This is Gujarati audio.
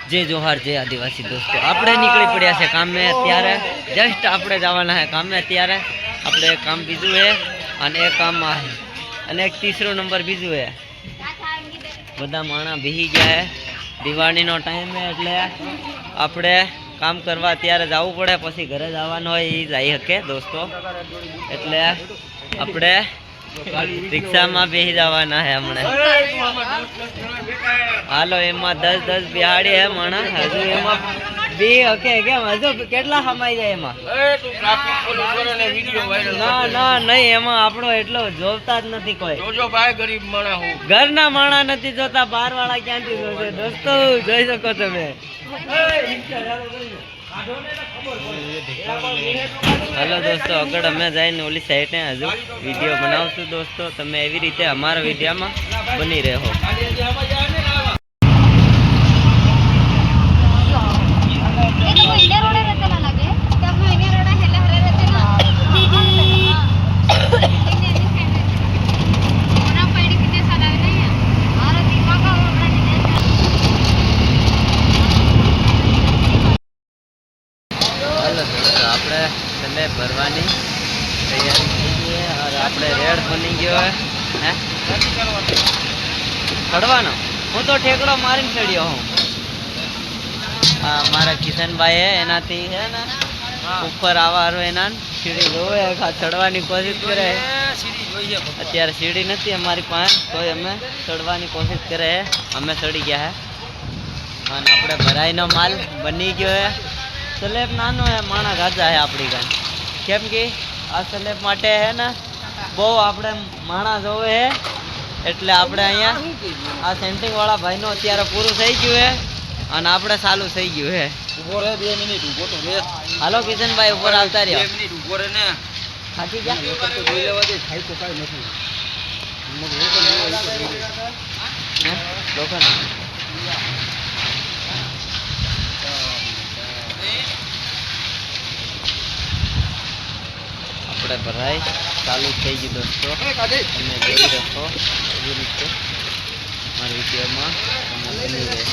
जय जोहार जय आदिवासी दोस्तों આપણે નીકળી પડ્યા છે કામ में અત્યારે જસ્ટ આપણે જવાના છે કામ में અત્યારે આપણે એક કામ બીજું છે અને એક કામ આ છે અને એક ત્રીજો નંબર બીજું છે બધા માણા બેહી ગયા છે દિવાળીનો ટાઈમ છે એટલે આપણે કામ કરવા અત્યારે જવું પડે પછી ઘરે જવાનું હોય એ જઈ શકે દોસ્તો એટલે આપણે રિક્ષામાં બેસી જવાના છે હમણાં હાલો એમાં 10 બિહાડી હે માણા હજુ એમાં બે હકે કેમ હજુ કેટલા સમાઈ જાય એમાં ના ના નહીં એમાં આપણો એટલો જોતા જ નથી કોઈ ઘરના માણા નથી જોતા બહાર વાળા ક્યાંથી જોશે દોસ્તો જોઈ શકો તમે हेलो दोस्तों अगर अमे जाए ओली साइड हजू वीडियो बनावशु दोस्तों तमे एवी रीते अमारा वीडियो में बनी रहो। આપણે સલેબ ભરવાની તૈયારી થઈ ગઈ છે और આપણે રેડ બની ગયો હે ચડવાનો હું તો ઠેકડો મારીને ચડ્યો હું હા મારા કિશનભાઈ હે એનાથી હે ને ઉપર આવવાનો એના સીડી જોવે ચડવાની કોશિશ કરે અત્યારે સીડી નથી અમારી પાસે તોય અમે ચડવાની કોશિશ કરે અમે ચડી ગયા હે અને આપણે ભરાઈનો માલ બની ગયો હે स्लेब नानो है माणा गाजा है अपनी गाय केम कि आ स्लेब माटे है ने बहु आपणे माणा जोवे है एटले आपणे अहींया आ सेंटिंग वाला भाई नो अत्यारे पूरुं थई गयुं है अने आपणे चालू थई गयुं है उभो रे 2 मिनिट उभो तो रे हालो किशन भाई ऊपर आवता रहो 2 मिनिट उभो रे ने थाकी गया तो जोई लेवा दे थाई तो काई नथी हैं लोखन આપણે ભરાઈ ચાલુ થઈ ગઈ દોસ્તો તમે જોઈ રાખો એવી રીતે મારી વિડીયોમાં તમે બની રહે।